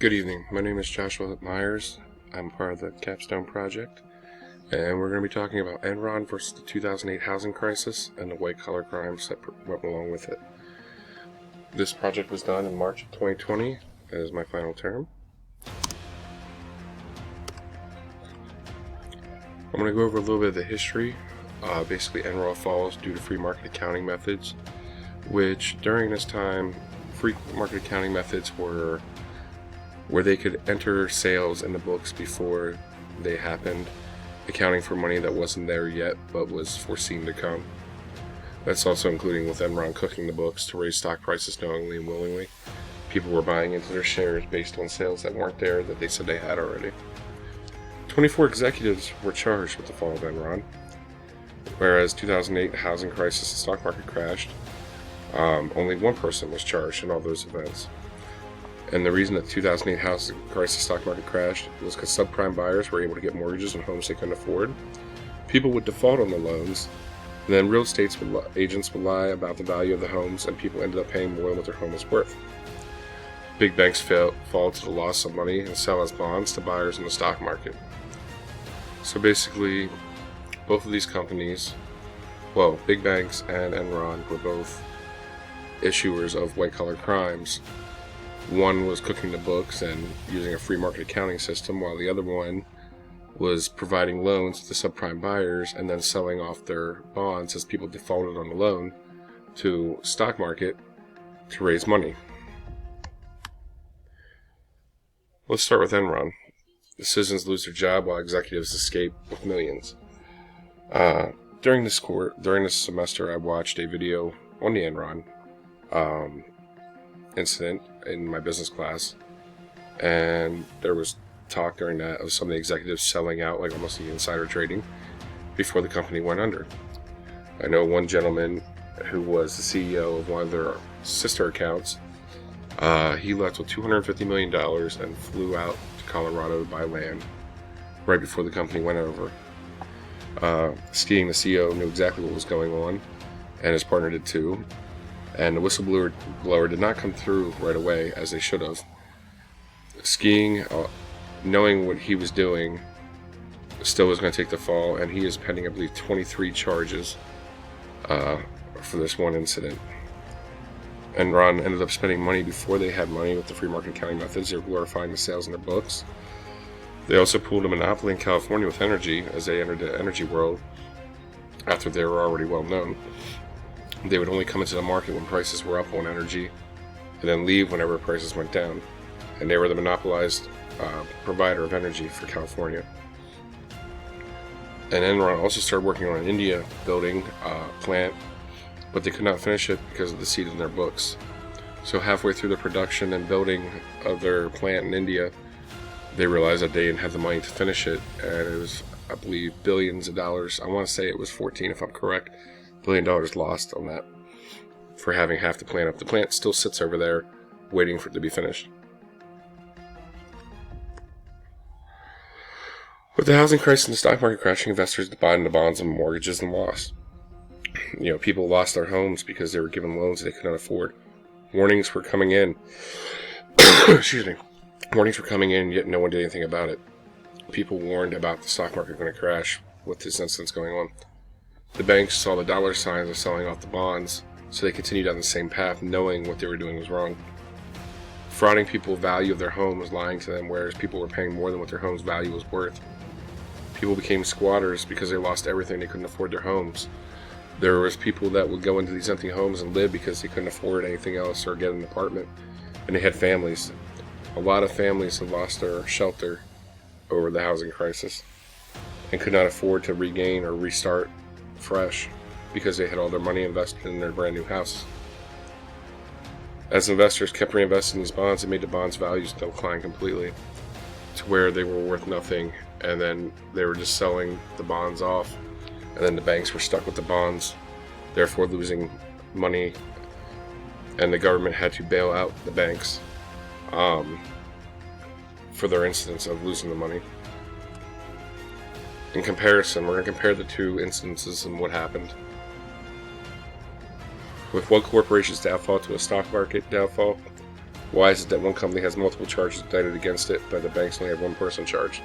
Good evening. My name is Joshua Myers. I'm part of the Capstone Project, and we're going to be talking about Enron versus the 2008 housing crisis and the white-collar crimes that went along with it. This project was done in March of 2020 as my final term. I'm going to go over a little bit of the history. Basically, Enron falls due to free market accounting methods, which during this time, free market accounting methods were where they could enter sales in the books before they happened, accounting for money that wasn't there yet but was foreseen to come. That's also including with Enron cooking the books to raise stock prices knowingly and willingly. People were buying into their shares based on sales that weren't there that they said they had already. 24 executives were charged with the fall of Enron, whereas 2008 housing crisis and stock market crashed. Only one person was charged in all those events. And the reason that the 2008 housing crisis stock market crashed was because subprime buyers were able to get mortgages on homes they couldn't afford. People would default on the loans, and then real estate agents would lie about the value of the homes, and people ended up paying more than what their home was worth. Big banks fall to the loss of money and sell as bonds to buyers in the stock market. So basically, both of these companies, big banks and Enron, were both issuers of white-collar crimes. One was cooking the books and using a free market accounting system, while the other one was providing loans to subprime buyers and then selling off their bonds as people defaulted on the loan to stock market to raise money. Let's start with Enron. The citizens lose their job while executives escape with millions. During this semester, I watched a video on the Enron incident in my business class, and there was talk during that of some of the executives selling out, like almost the insider trading, before the company went under. I know one gentleman who was the CEO of one of their sister accounts. He left with $250 million and flew out to Colorado to buy land right before the company went over. Skiing, the CEO, knew exactly what was going on, and his partner did too. And the whistleblower did not come through right away as they should have. Skiing, knowing what he was doing, still was going to take the fall, and he is pending, I believe, 23 charges for this one incident. Enron ended up spending money before they had money with the free market accounting methods. They were glorifying the sales in their books. They also pulled a monopoly in California with energy as they entered the energy world after they were already well known. They would only come into the market when prices were up on energy and then leave whenever prices went down. And they were the monopolized provider of energy for California. And Enron also started working on an India building plant, but they could not finish it because of the seed in their books. So halfway through the production and building of their plant in India, they realized that they didn't have the money to finish it, and it was, I believe, billions of dollars. I want to say it was 14, if I'm correct. $1 billion lost on that for having half the plant up. The plant still sits over there waiting for it to be finished. With the housing crisis and the stock market crashing, investors bought into bonds and mortgages and lost. People lost their homes because they were given loans they could not afford. Warnings were coming in. Excuse me. Warnings were coming in, yet no one did anything about it. People warned about the stock market going to crash with this instance going on. The banks saw the dollar signs of selling off the bonds, so they continued down the same path, knowing what they were doing was wrong. Frauding people value of their homes, lying to them, whereas people were paying more than what their home's value was worth. People became squatters because they lost everything. They couldn't afford their homes. There was people that would go into these empty homes and live because they couldn't afford anything else or get an apartment, and they had families. A lot of families had lost their shelter over the housing crisis and could not afford to regain or restart fresh because they had all their money invested in their brand new house. As investors kept reinvesting in these bonds, it made the bonds' values decline completely to where they were worth nothing, and then they were just selling the bonds off, and then the banks were stuck with the bonds, therefore losing money, and the government had to bail out the banks for their instance of losing the money. In comparison, we're going to compare the two instances and what happened. With one corporation's downfall to a stock market downfall, Why is it that one company has multiple charges indicted against it, but the banks only have one person charged?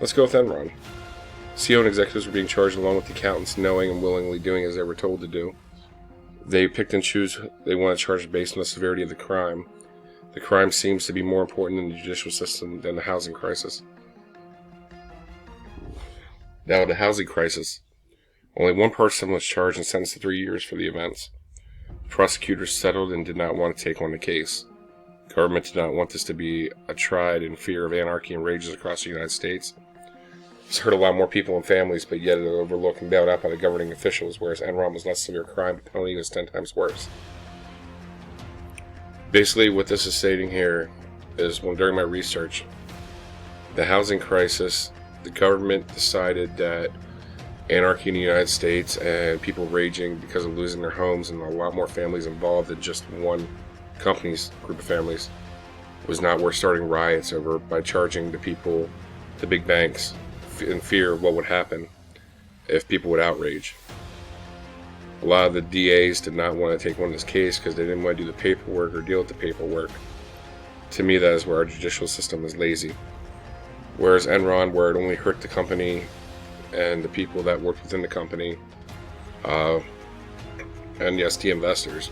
Let's go with Enron. CEO and executives were being charged along with the accountants, knowing and willingly doing as they were told to do. They picked and choose who they want to charge based on the severity of the crime. The crime seems to be more important in the judicial system than the housing crisis. Now, the housing crisis. Only one person was charged and sentenced to 3 years for the events. Prosecutors settled and did not want to take on the case. Government did not want this to be a tried in fear of anarchy and rages across the United States. It's hurt a lot more people and families, but yet it overlooked and bailed out by the governing officials, whereas Enron was less severe crime, but the penalty was 10 times worse. Basically, what this is stating here is, during my research, the housing crisis, the government decided that anarchy in the United States and people raging because of losing their homes and a lot more families involved than just one company's group of families was not worth starting riots over by charging the people, the big banks, in fear of what would happen if people would outrage. A lot of the DAs did not want to take on this case because they didn't want to do the paperwork or deal with the paperwork. To me, that is where our judicial system is lazy. Whereas Enron, where it only hurt the company and the people that worked within the company, and yes, the investors,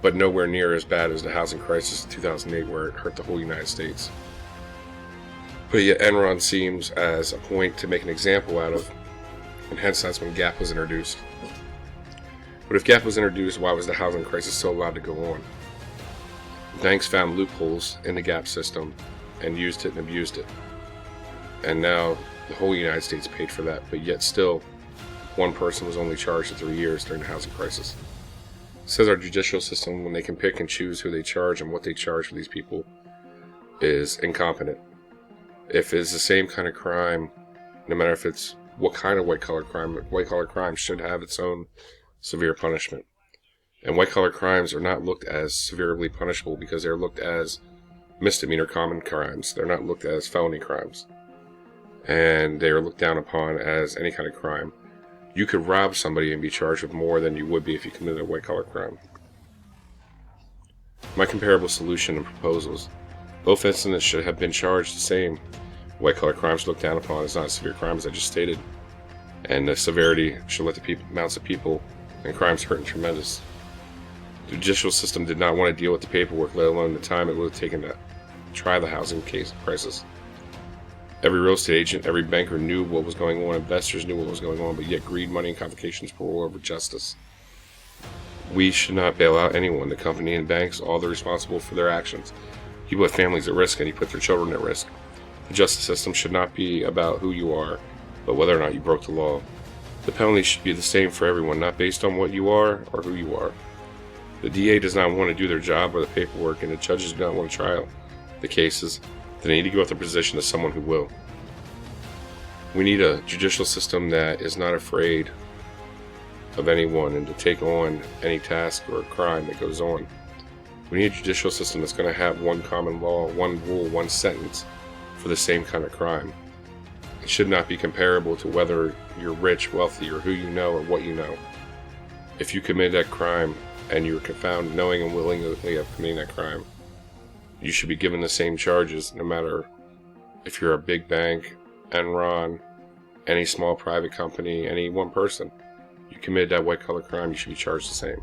but nowhere near as bad as the housing crisis of 2008, where it hurt the whole United States. But yet Enron seems as a point to make an example out of, and hence that's when GAAP was introduced. But if GAAP was introduced, why was the housing crisis so allowed to go on? Banks found loopholes in the GAAP system and used it and abused it. And now the whole United States paid for that, but yet still, one person was only charged for 3 years during the housing crisis. It says our judicial system, when they can pick and choose who they charge and what they charge for these people, is incompetent. If it's the same kind of crime, no matter if it's what kind of white-collar crime should have its own severe punishment. And white-collar crimes are not looked as severely punishable because they're looked as misdemeanor common crimes. They're not looked as felony crimes. And they are looked down upon as any kind of crime. You could rob somebody and be charged with more than you would be if you committed a white-collar crime. My comparable solution and proposals. Both incidents should have been charged the same. White-collar crimes looked down upon as not as severe crimes, as I just stated. And the severity should let the amounts of people and crimes hurt and tremendous. The judicial system did not want to deal with the paperwork, let alone the time it would have taken to try the housing crisis. Every real estate agent, every banker knew what was going on, investors knew what was going on, but yet greed, money, and complications prevailed over justice. We should not bail out anyone. The company and banks, all they're responsible for their actions. You put families at risk and you put their children at risk. The justice system should not be about who you are, but whether or not you broke the law. The penalty should be the same for everyone, not based on what you are or who you are. The DA does not want to do their job or the paperwork, and the judges do not want to trial the cases. They need to go with the position of someone who will. We need a judicial system that is not afraid of anyone and to take on any task or crime that goes on. We need a judicial system that's going to have one common law, one rule, one sentence for the same kind of crime. It should not be comparable to whether you're rich, wealthy, or who you know or what you know. If you commit that crime and you're found knowing and willingly of committing that crime, you should be given the same charges no matter if you're a big bank, Enron, any small private company, any one person. You committed that white-collar crime, you should be charged the same.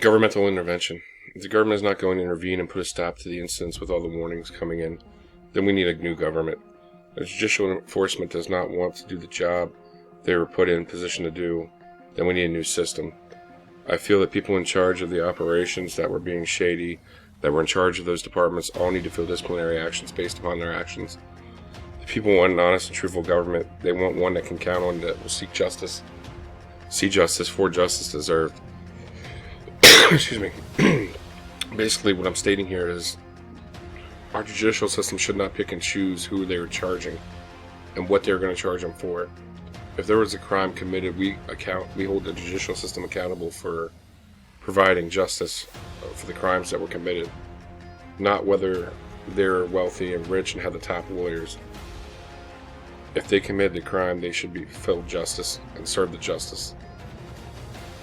Governmental intervention. If the government is not going to intervene and put a stop to the incidents with all the warnings coming in, then we need a new government. If judicial enforcement does not want to do the job they were put in position to do, then we need a new system. I feel that people in charge of the operations that were being shady, that were in charge of those departments, all need to feel disciplinary actions based upon their actions. The people want an honest and truthful government. They want one that can count on, that will seek justice. See justice for justice deserved. Excuse me. Basically, what I'm stating here is our judicial system should not pick and choose who they were charging and what they're going to charge them for. If there was a crime committed, we hold the judicial system accountable for providing justice for the crimes that were committed, not whether they're wealthy and rich and have the top lawyers. If they committed the crime, they should be fulfilled justice and serve the justice.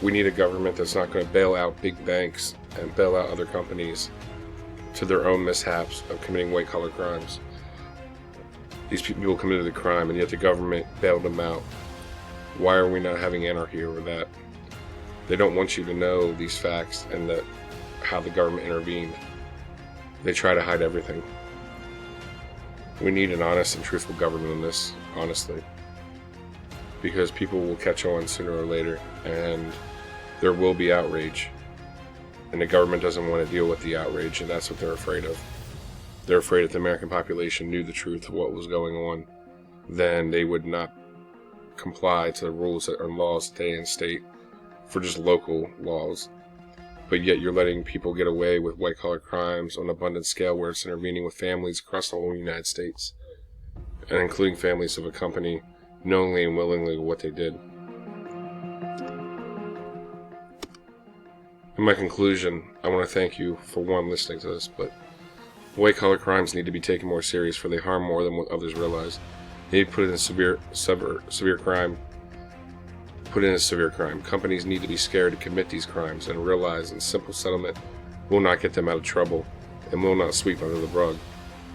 We need a government that's not going to bail out big banks and bail out other companies to their own mishaps of committing white-collar crimes. These people committed the crime, and yet the government bailed them out. Why are we not having anarchy over that? They don't want you to know these facts and how the government intervened. They try to hide everything. We need an honest and truthful government in this, honestly. Because people will catch on sooner or later, and there will be outrage. And the government doesn't want to deal with the outrage, and that's what they're afraid of. They're afraid if the American population knew the truth of what was going on, then they would not comply to the rules and laws that they instate for just local laws. But yet you're letting people get away with white-collar crimes on an abundant scale where it's intervening with families across the whole United States, and including families of a company knowingly and willingly what they did. In my conclusion, I want to thank you for listening to this, but white-collar crimes need to be taken more serious, for they harm more than what others realize. They need to put it in severe crime. Put in a severe crime. Companies need to be scared to commit these crimes and realize that simple settlement will not get them out of trouble and will not sweep under the rug.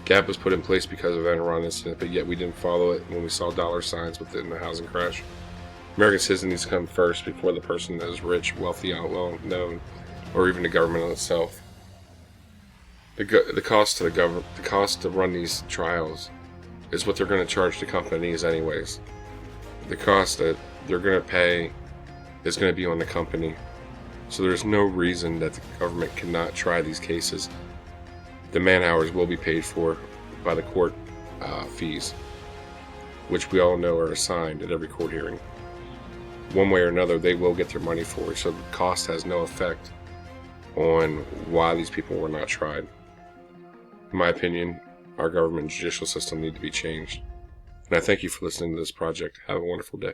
GAP was put in place because of the Enron incident, but yet we didn't follow it when we saw dollar signs within the housing crash. American citizens need to come first before the person that is rich, wealthy, well known, or even the government itself. The cost to the government, the cost to run these trials, is what they're going to charge the companies anyways. The cost that they're going to pay is going to be on the company. So there's no reason that the government cannot try these cases. The man hours will be paid for by the court fees, which we all know are assigned at every court hearing. One way or another, they will get their money for it, so the cost has no effect on why these people were not tried. In my opinion, our government and judicial system need to be changed. And I thank you for listening to this project. Have a wonderful day.